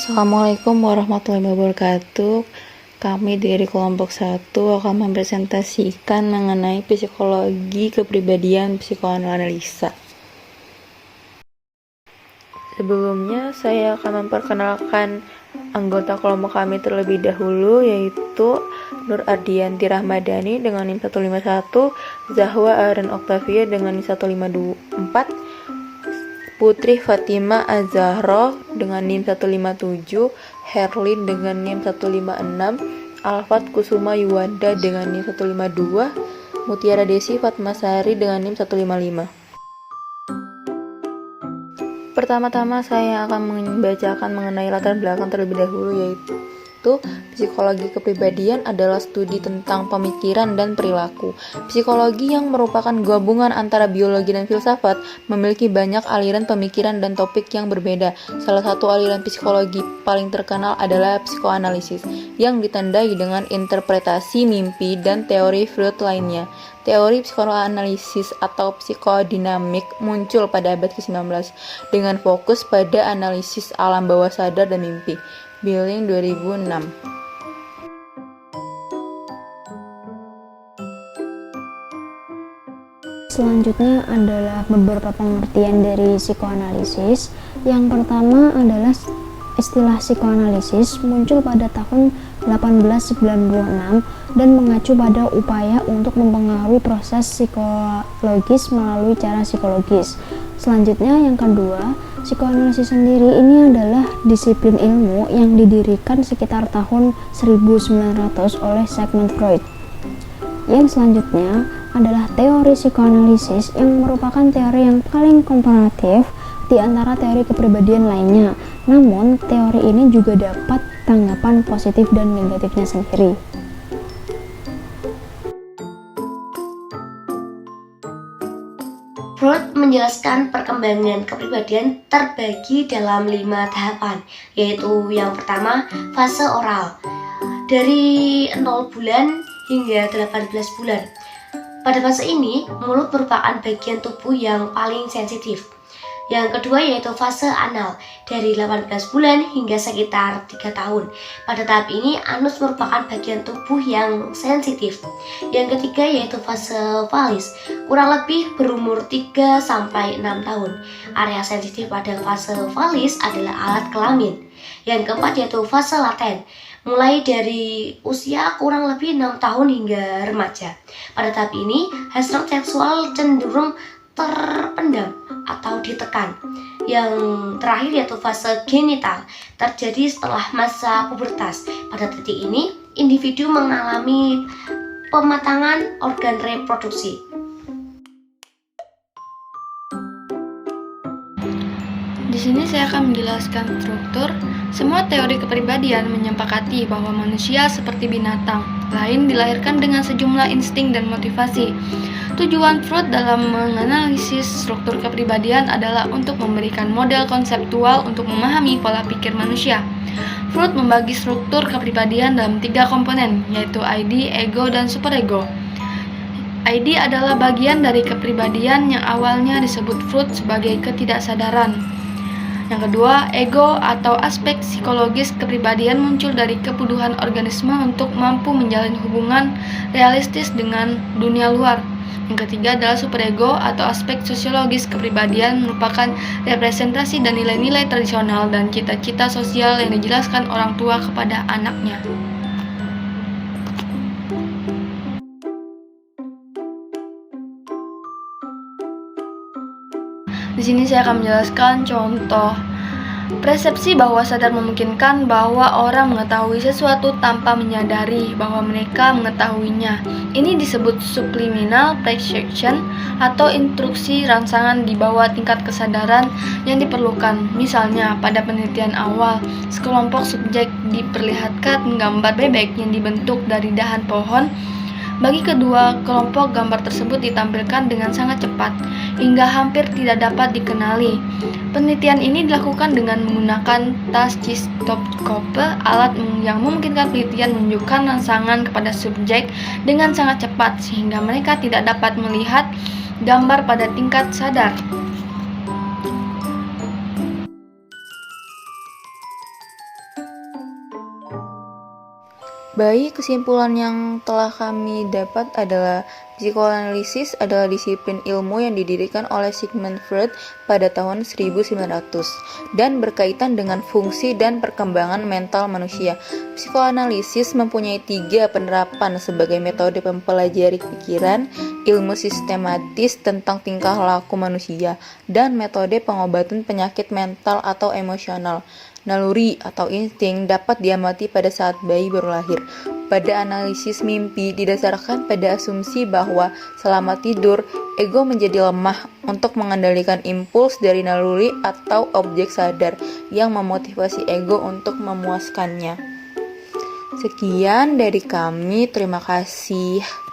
Assalamualaikum warahmatullahi wabarakatuh. Kami dari kelompok 1 akan mempresentasikan mengenai psikologi kepribadian psikoanalisa. Sebelumnya saya akan memperkenalkan anggota kelompok kami terlebih dahulu, yaitu Nur Ardianti Rahmadani dengan NIM 151, Zahwa Aren Oktavia dengan NIM 154, Putri Fatima Az-Zahra dengan NIM 157, Herlin dengan NIM 156, Alfat Kusuma Yuwanda dengan NIM 152, Mutiara Desi Fatmasari dengan NIM 155. Pertama-tama saya akan membacakan mengenai latar belakang terlebih dahulu, yaitu psikologi kepribadian adalah studi tentang pemikiran dan perilaku. Psikologi yang merupakan gabungan antara biologi dan filsafat memiliki banyak aliran pemikiran dan topik yang berbeda. Salah satu aliran psikologi paling terkenal adalah psikoanalisis, yang ditandai dengan interpretasi mimpi dan teori Freud lainnya. Teori psikoanalisis atau psikodinamik muncul pada abad ke-19 dengan fokus pada analisis alam bawah sadar dan mimpi. Billing 2006. Selanjutnya adalah beberapa pengertian dari psikoanalisis. Yang pertama adalah istilah psikoanalisis muncul pada tahun 1896 dan mengacu pada upaya untuk mempengaruhi proses psikologis melalui cara psikologis. Selanjutnya yang kedua, psikoanalisis sendiri ini adalah disiplin ilmu yang didirikan sekitar tahun 1900 oleh Sigmund Freud. Yang selanjutnya adalah teori psikoanalisis yang merupakan teori yang paling komparatif di antara teori kepribadian lainnya. Namun, teori ini juga dapat tanggapan positif dan negatifnya sendiri. Freud menjelaskan perkembangan kepribadian terbagi dalam 5 tahapan, yaitu yang pertama, fase oral, dari 0 bulan hingga 18 bulan. Pada fase ini, mulut merupakan bagian tubuh yang paling sensitif. Yang kedua yaitu fase anal, dari 18 bulan hingga sekitar 3 tahun. Pada tahap ini, anus merupakan bagian tubuh yang sensitif. Yang ketiga yaitu fase valis, kurang lebih berumur 3-6 tahun. Area sensitif pada fase valis adalah alat kelamin. Yang keempat yaitu fase laten, mulai dari usia kurang lebih 6 tahun hingga remaja. Pada tahap ini, hasrat seksual cenderung terpendam atau ditekan. Yang terakhir yaitu fase genital, terjadi setelah masa pubertas. Pada titik ini, individu mengalami pematangan organ reproduksi. Di sini saya akan menjelaskan struktur. Semua teori kepribadian menyepakati bahwa manusia seperti binatang lain dilahirkan dengan sejumlah insting dan motivasi. Tujuan Freud dalam menganalisis struktur kepribadian adalah untuk memberikan model konseptual untuk memahami pola pikir manusia. Freud membagi struktur kepribadian dalam 3 komponen, yaitu ID, ego, dan superego. ID adalah bagian dari kepribadian yang awalnya disebut Freud sebagai ketidaksadaran. Yang kedua, ego atau aspek psikologis kepribadian muncul dari kebutuhan organisme untuk mampu menjalin hubungan realistis dengan dunia luar. Yang ketiga adalah superego atau aspek sosiologis kepribadian, merupakan representasi dan nilai-nilai tradisional dan cita-cita sosial yang dijelaskan orang tua kepada anaknya. Di sini saya akan menjelaskan contoh. Persepsi bawah sadar memungkinkan bahwa orang mengetahui sesuatu tanpa menyadari bahwa mereka mengetahuinya. Ini disebut subliminal perception atau instruksi rangsangan di bawah tingkat kesadaran yang diperlukan. Misalnya, pada penelitian awal, sekelompok subjek diperlihatkan gambar bebek yang dibentuk dari dahan pohon. Bagi kedua kelompok, gambar tersebut ditampilkan dengan sangat cepat, hingga hampir tidak dapat dikenali. Penelitian ini dilakukan dengan menggunakan tachytoscope, alat yang memungkinkan penelitian menunjukkan rangsangan kepada subjek dengan sangat cepat, sehingga mereka tidak dapat melihat gambar pada tingkat sadar. Baik, kesimpulan yang telah kami dapat adalah psikoanalisis adalah disiplin ilmu yang didirikan oleh Sigmund Freud pada tahun 1900 dan berkaitan dengan fungsi dan perkembangan mental manusia. Psikoanalisis mempunyai 3 penerapan sebagai metode mempelajari pikiran, ilmu sistematis tentang tingkah laku manusia, dan metode pengobatan penyakit mental atau emosional. Naluri atau insting dapat diamati pada saat bayi baru lahir. Pada analisis mimpi didasarkan pada asumsi bahwa selama tidur, ego menjadi lemah untuk mengendalikan impuls dari naluri atau objek sadar yang memotivasi ego untuk memuaskannya. Sekian dari kami, terima kasih.